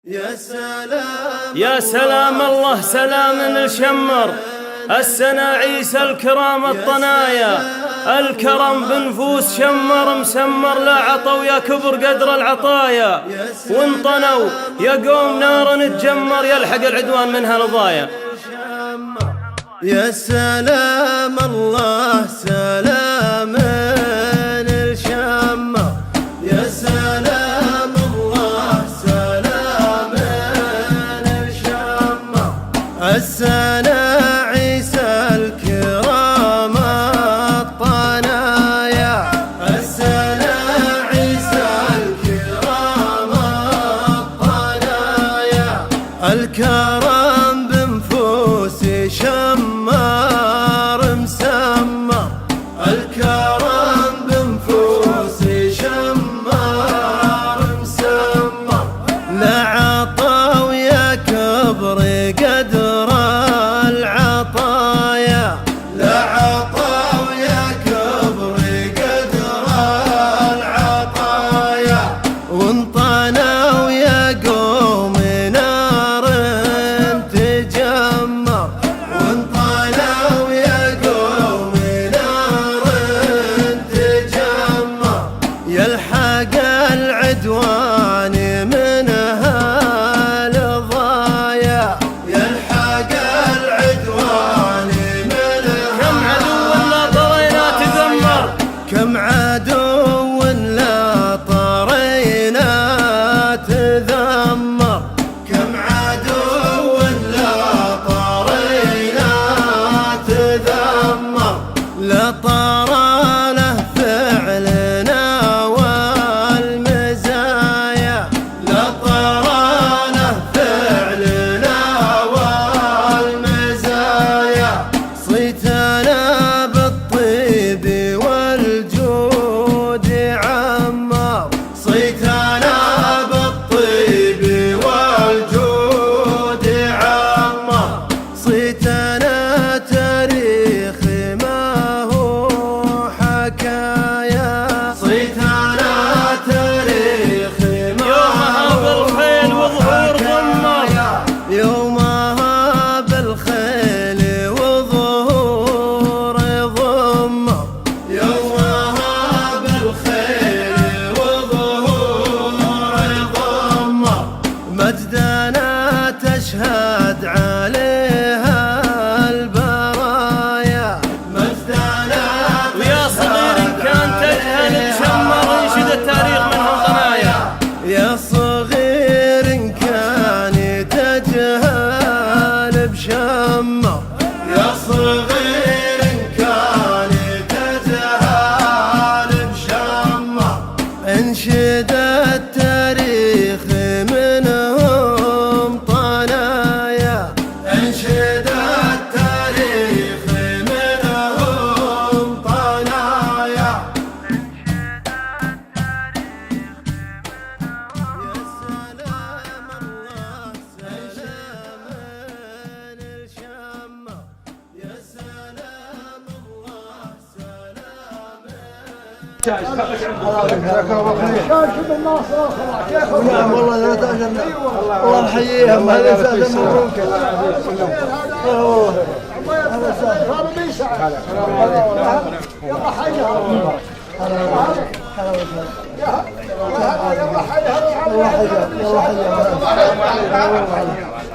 يا سلام يا سلام الله سلام الشمر السنة عيسى الكرام الطنايا الكرم بنفوس شمر مسمر لا عطوا يا كبر قدر العطايا وانطنوا يا قوم نار نتجمر يلحق العدوان منها الضايا. يا سلام الله سلام الشمر يا سلام الله سلام الشمر السنة عيسى الكرام الطنايا السنة عيسى الكرام الطنايا الكرم بنفوس شمار مسمر الكرم بنفوس شمار مسمر لا عطوا يا كبر قدر العطايا لا عطوا يا كبر قدر العطايا وانطنوا يا قوم نار تجمر وانطنوا يا قوم نار تجمر يلحق العدوان منها الضايا يلحق العدوان منها كم عدو لا طرينا تذمر كم عدو لا طرينا تذمر كم عدو لا طرينا تذمر لا طرى له فعلنا والمزايا لا طرى له فعلنا والمزايا صيتنا بالطيب والجود عمار صيتنا بالطيب والجود عمار صيتنا تاريخ ما هو حكايا صيتنا تاريخ ما يومها بالخيل وظهور ضمر يومها بالخيل وظهور ضمر يومها بالخيل وظهور ضمر مجدنا تشهد عليها البرايا مجدنا ويا صغير إن كان تجهل تشمر انشد التاريخ منهم ضنايا. يا صغير إن كان تجهل بشمر يا صغير إن كان تجهل بشمر انشد التاريخ منهم طنايا انشد التاريخ منهم طنايا. يا سلام الله سلام الشمر يا سلام الله سلام نعم والله لا تأجرنا الله نحييهم هذا سهل مبروك والله هذا سهل يلا حيها يلا حيها يلا حيها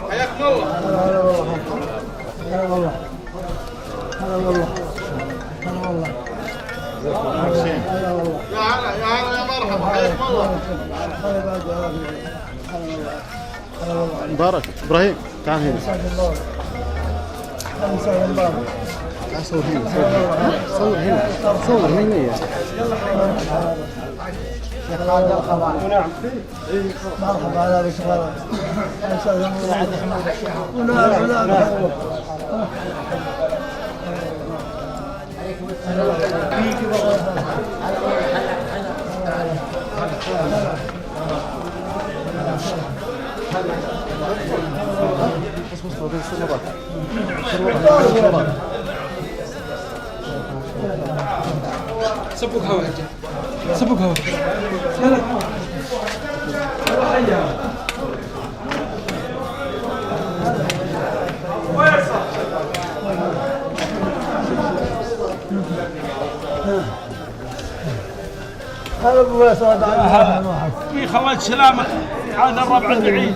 حياكم الله هلا والله هلا والله هلا والله يا هلا يا مرحبا حياكم الله. مبارك ابراهيم تعال هنا تعال صور هنا صور هنا صور هنا يا شيخ خالد الخضار نعم مرحبا هلا بك مرحبا سبك هوا سبك هوا هلا ابو فيصل في خلت سلامك هذا الربع البعيد.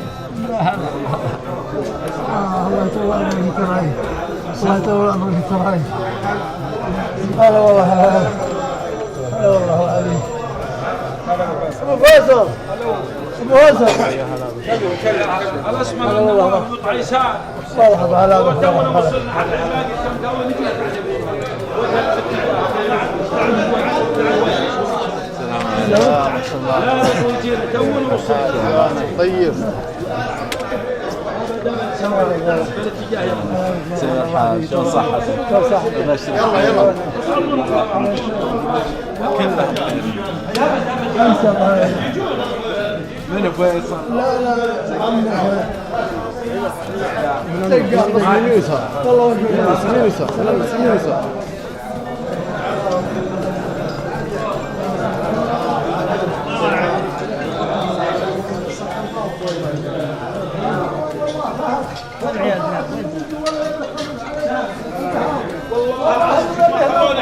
الله يطول عمرك في التراعي الله يطول عمرك في التراعي هلا والله هلا والله العظيم ابو فيصل ابو فيصل الاسمر النواف عيسى مرحبا هلا ودونا وصلنا حتى باقي كم دولة. لا توجيه تونا وصلنا. طيب شلون صحة؟ يلا يلا من فيصل؟ لا لا يوسف والله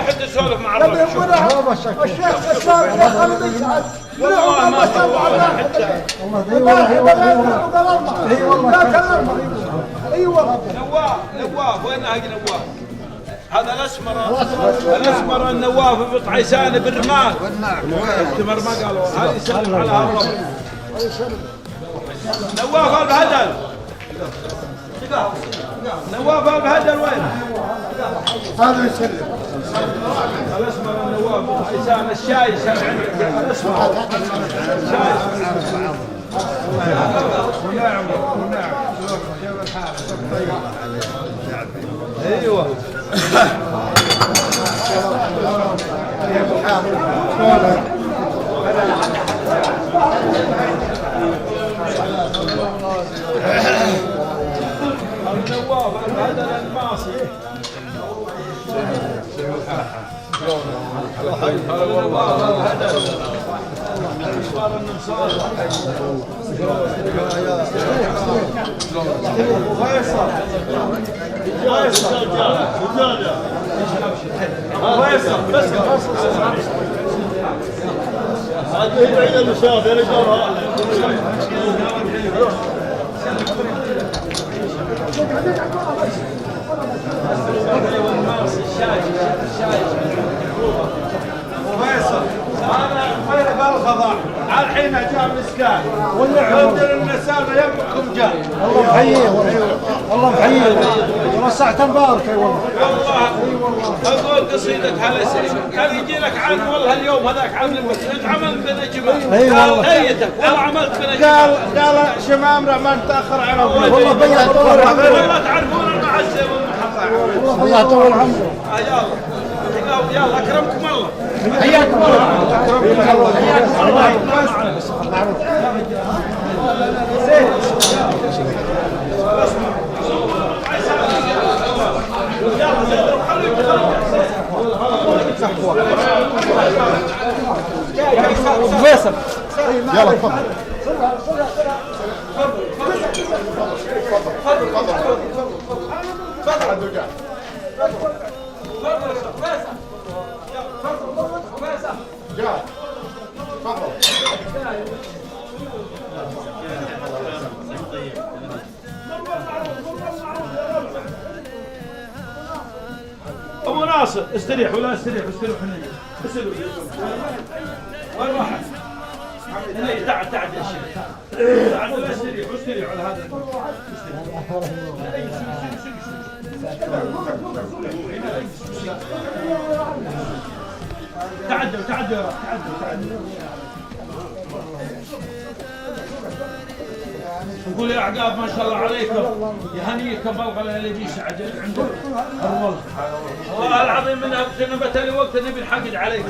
حد يسولف مع الرجل. الشيخ الشاب يا خالد يسعد والله ما سوى حتى. ايوه نواف وين هاي نواف؟ هذا الاسمر النواف بن عيسان بالرمال. اختمر ما قالوا هذا يسلم على هالرب. نواف البهدل. نواف البهدل وين؟ هذا يسلم الاسمر النواف بن عيسان الشايش الاسمر الشايش. ونعم ايوه النواف البهدل الماصي. النواف البهدل الاسمر النمصار. فيصل بس هذه بعيد المسافه يا رجال. فيصل انا خير بالخضع الحين جاء مسكان والعود النسامه يمكم جاء. الله محييه والله محييه وسعت مبارك اي والله والله اقول قصيدك هلا كان يجي لك عن والله اليوم هذاك عامل انت عملت بنجمه قال هيتك والله عملت بنجمه قال شمامره ما نتاخر على والله بيا طول عمره والله تعرفون المعسل والمحطه. والله طول عمره يلا اكرمكم الله. حياكم الله حياكم الله. فيصل يلا تفضل ابو ناصر استريح ولا استريح استريح هنا اسلوا وين واحد هنا تعال تعال يا شيخ تعال ولا استريح واستريح على هذا تعدوا تعدوا تعدوا نقول يا عقاب ما شاء الله عليكم يهنيكم بالغلا اللي بيسعد عندكم الرول. والله العظيم من كنا بتالي وقت نبي نحقد عليكم.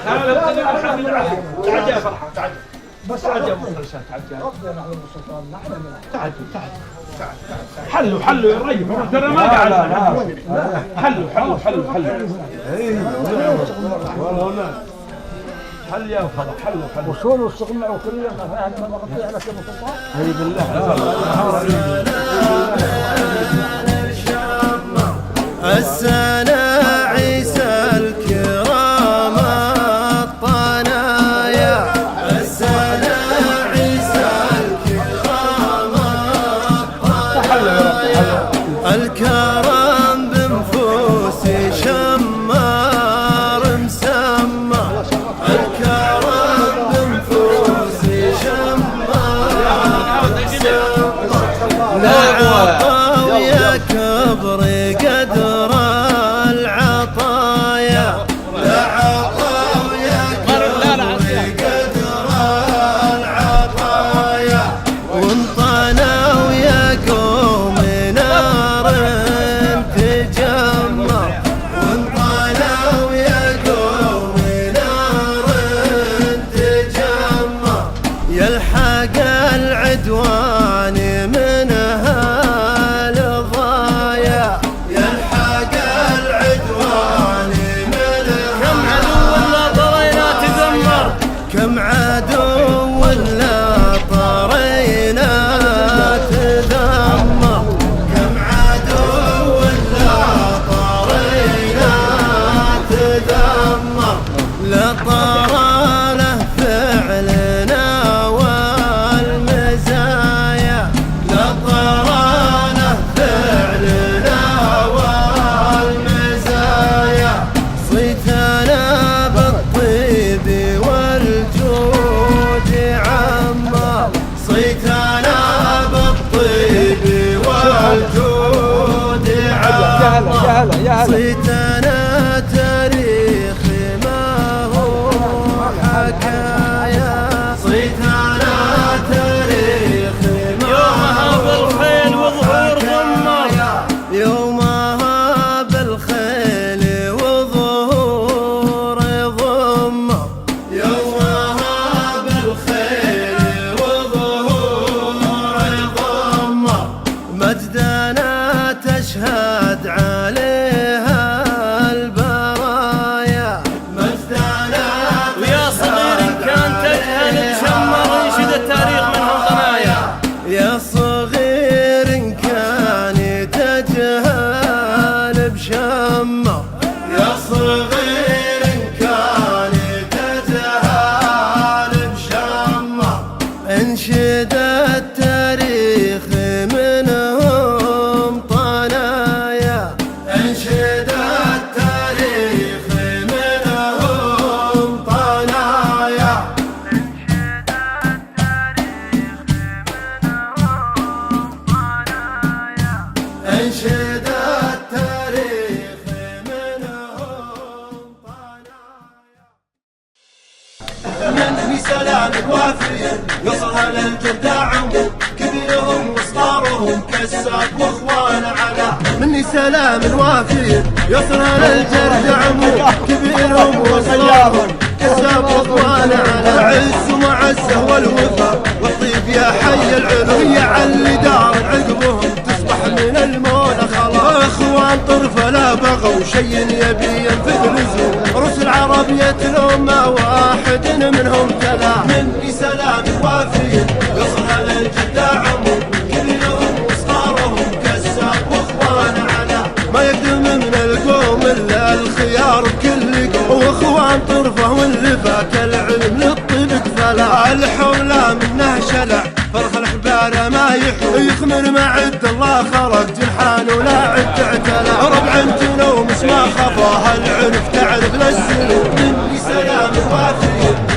هذا وقت نبي نحقد عليكم. تعال يا فرحه تعال. بس تعال يا ابو خلشان تعال تعال حلوا يا ريف ترى ما قاعد حلوا حل يا فضل حل وشلون واشتغلنا وكلنا ما مغطي على كم سلطان اي بالله السنة عيسى الكرام صيتنا تاريخي ما هو حكايا، صيتنا تاريخي يومها بالخيل وظهور ضمر، يومها بالخيل وظهور ضمر، يومها بالخيل وظهور ضمر، مجدنا تشهد عليها البرايا، مجدنا ويا صغير كان تجهل تشمر انشد التاريخ منهم ضنايا. يا صغير كان تجهل بشمر، يا صغير كان تجهل بشمر، انشد التاريخ منهم طنايا، انشد التاريخ منهم طنايا. انشد التاريخ منهم مني سلام وافي يوصلها للجد عمو، كبيرهم وصغارهم كساب واخوان على، مني سلام وافي يوصلها للجد عمو، كبيرهم وصغارهم كساب واخوان على، عز ومعزه والوفا والطيب يا حي العلو، يا علي دار عقبهم تصبح من المولى خلاص، اخوان طرفه لا بغوا شي يبي ينفذ لزوم، رسل عرب يتلوم ما واحد منهم تلا، مني سلام وافي يوصلها للجد عمو، كبيرهم وصغارهم كساب واخوان على، ما يقدم من القوم الا الخيار بكل قوم، واخوان طرفه واللي فاك العلم للطب كفلا، الحولة منه شلع فرخ الحبارة ما يحو، يخمر ما عد الله خرج جنحان ولا عد اعتلى، ربع انتنا ومس ما خفاها العنف تعرف للسنون، مني سلام وافي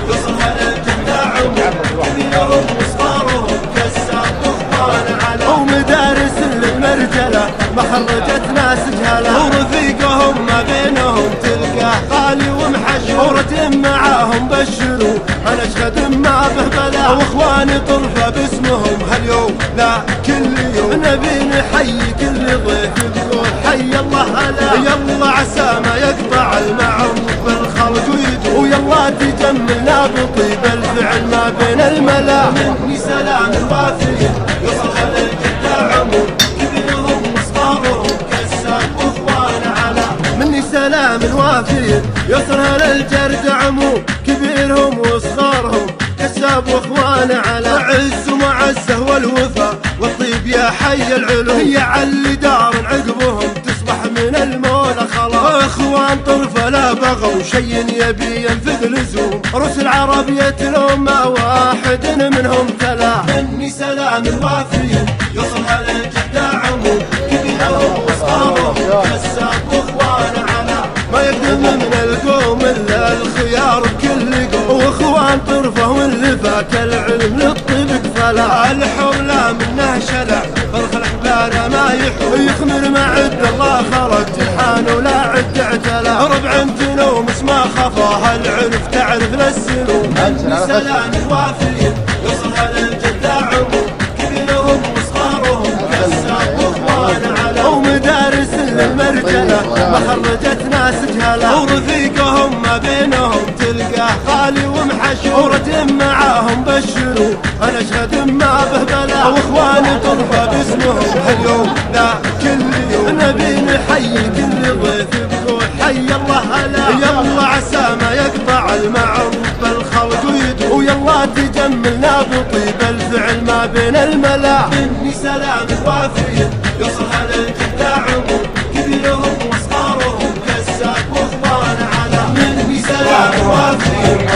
يوصلها للجد عمو، كبيرهم وصغارهم كساب واخوان على، ومدارس للمرجلة ما خرجت ناس جهلة، ورفيقهم ما بينهم تلقاه خالي ومحشور، ورتم معاهم بشروا انا اشهد ما به بلا، واخواني طرفه باسمهم هاليوم لا كل يوم، نبي نحيي كل ضيف يقول حي الله هلا، يلا عسى ما يقطع المعروف بالخلق ويدوم، ويلا تجملنا بطيب الفعل ما بين الملا، مني سلام وافي يوصلها للجد عمو، كبيرهم وصغارهم كساب واخوان على، مني سلام وافي يوصلها للجرد عمو، كبيرهم وصغارهم كساب واخوان على، عز ومعزه والوفا والطيب يا حي العلو، هي علي دار عقبهم تصبح من المولى خلاص، اخوان طرفه لا بغوا شي يبي ينفذ لزوم، رسل عرب يتلوم ما واحد منهم تلا، مني سلام وافي يوصلها للجد عمو، كبيرهم وصغارهم كساب واخوان على، ما يقدم من القوم الا الخيار بكل قوم، واخوان طرفه واللي فاك العلم للطب كفلا، الحولة منه شلع فرخ الحبارة ما يحو، يخمر ما عد الله خرج جنحان ولا عد اعتلى، ربع انتنا ومس ما خفاها العنف تعرف للسنون، مني سلام وافي يوصلها للجد عمو، كبيرهم وصغارهم كساب واخوان على، ومدارس للمرجلة ما خرجت ناس جهلة، ورفيقهم ما بينهم تلقاه خالي ومحشور، ورتم معاهم بشروا انا اشهد ما به بلا، واخواني طرفه باسمهم هاليوم لا كل يوم، نبي نحيي كل ضيف بقول حي الله هلا، يلا عسى ما يقطع المعروف بالخلق ويدوم، ويلا تجملنا بطيب الفعل ما بين الملا، مني سلام وافي يوصلها للجد عمو، كبيرهم وصغارهم كساب واخوان على، مني سلام وافي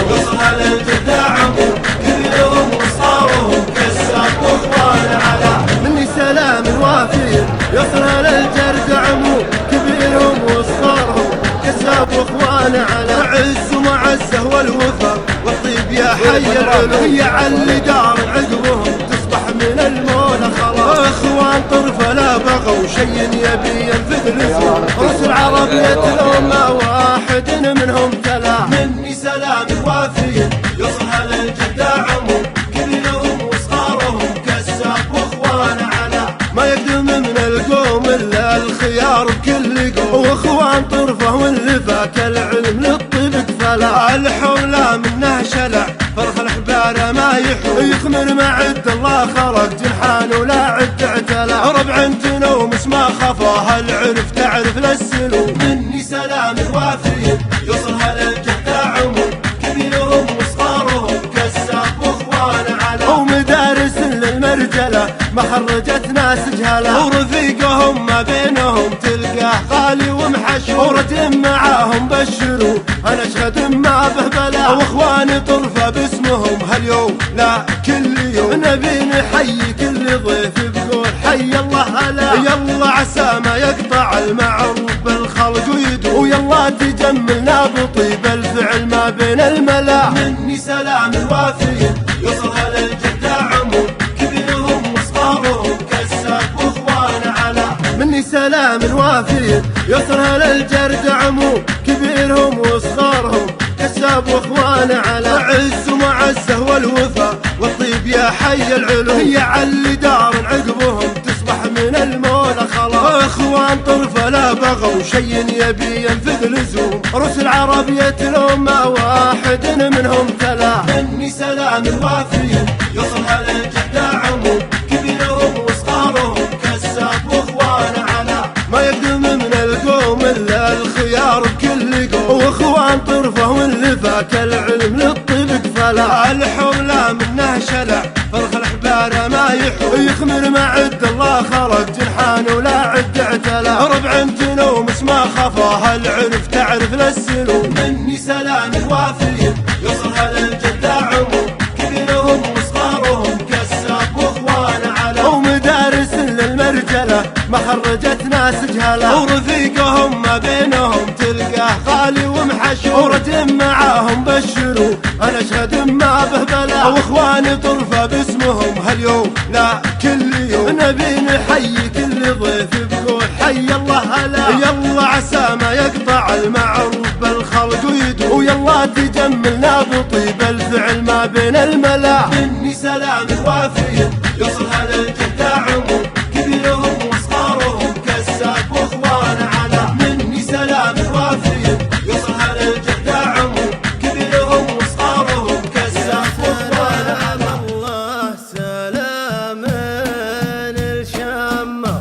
يوصلها للجد عمو، كبيرهم وصغارهم كساب واخوان على، مني سلام وافي يوصلها للجرد عمو، كبيرهم وصغارهم كساب واخوان على، عز ومعزه والوفا والطيب يا حي العلو، يا علي دار عقبهم تصبح من المولى خلاص، اخوان طرفه لا بغوا شي يبي ينفذ لزوم، رسل عرب ربية الأمة واحد منهم تلا. مني سلام وافي يوصلها للجدة عموم كبيرهم وصغارهم كساب واخوان على. ما يقدم من القوم إلا الخيار بكل قوم واخوان طرفه واللي فاك العلم للطيب كفلا. الحولة منه شلع فرخ الحبار ما يخمر ما عد الله خلق جنحان ولا عد اعتلى. ربع تنومس ما خفاها العرف تعرف للسلوم. مني سلام وافي يوصلها للجدة عموم كبيرهم وصغارهم كساب واخوان على. ومدارس للمرجلة ما خرجت ناس جهلة ورفيقهم ما بينهم تلقاه غالي ومحشو. ورد معاهم بشروا انا اشهد ما به بلا. واخواني طرفه باسمهم هاليوم لا كل يوم نبي نحيي كل ضيف بقول حي الله هلا. يلا عسى ما يقطع المعروف بالخلق ويدوم ويلا تجملنا بطيب الفعل ما بين الملا. مني سلام وافي يوصلها للجدة عموم كبيرهم وصغارهم كساب واخوان على. مني سلام وافي يوصلها للجرد عموم كبيرهم وصغارهم كساب واخوان على. عز ومعزه والوفا والطيب يا حي العلوم هي علي دار عقبهم تصبح من المولى خلاص. اخوان طرفه لا بغوا شي يبي ينفذ لزوم رسل عربية الأمة واحد منهم تلا. مني سلام وافي يوصلها للجدة عموم كبيرهم وصغارهم كساب واخوان على. ما يقدم من القوم إلا الخيار بكل قوم واخوان طرفه واللي فاك العلم للطيب كفلا. الحولة منه شلع فرخ الحبار ما يخمر ما عد الله خلق جنحان ولا عد اعتلى. ربع تنومس ما خفاها العرف تعرف للسلوم. مني سلام وافي يوصلها للجدة عموم كبيرهم وصغارهم كساب واخوان على. ومدارس للمرجلة ما خرجت ناس جهلة ورفيقهم ما بينهم تلقاه غالي ومحشو. ورد معاهم بشروا انا اشهد ما به بلا. واخواني طرفه باسمهم هاليوم لا كل يوم نبي نحيي كل ضيف بقول حي الله هلا. يلا عسى ما يقطع المعروف بالخلق ويدوم ويلا تجملنا بطيب الفعل ما بين الملا. مني سلام وافي يوصلها للجدة عموم كبيرهم وصغارهم كساب واخوان على. مني سلام وافي يوصلها للجدة عموم كبيرهم وصغارهم كساب واخوان على. الله سلام الشمة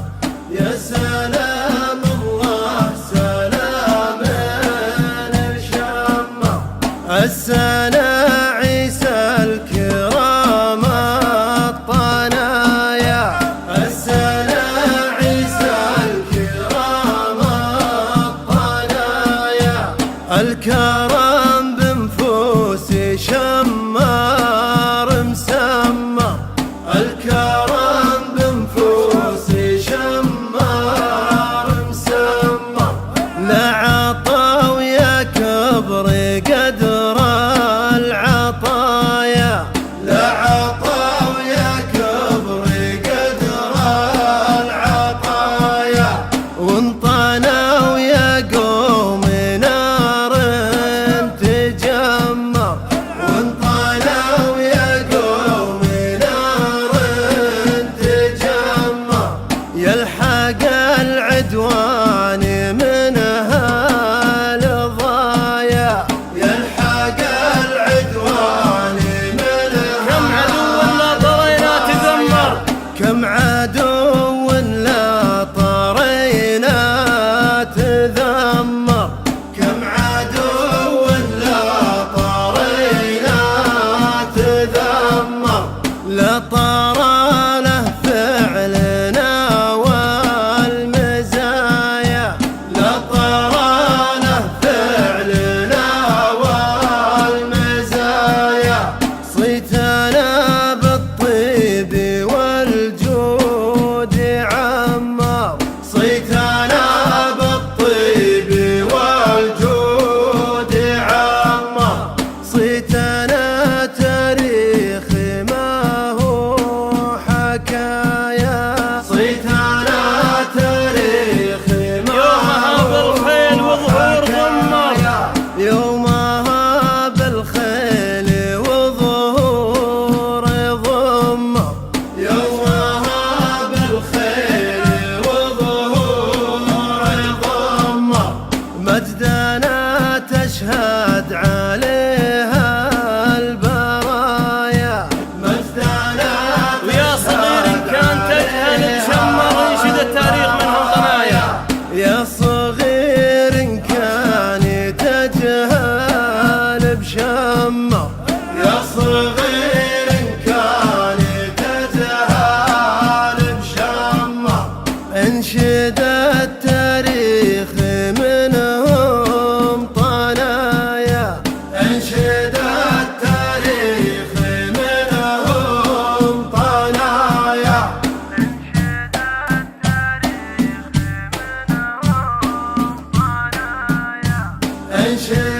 يا سلام الله سلام الشمة. السنة عيسى الكرام الطنايا. السنة عيسى الكرام الطنايا. الكرم بنفوس شمار مسمى. الكرم بنفوس شمار مسمى. لا عطا ويا كبر قدر العطايا. لا عطا ويا كبر قدر العطايا. وانطانا ويا قوم نار مجدنا تشهد عليها البرايا مجدنا. ويا صغير كان تجهل بشمر انشد التاريخ منهم ضنايا. يا صغير كان تجهل بشمر يا صغير كان تجهل بشمر انشد التاريخ منهم طنايا انشد التاريخ منهم طنايا انشد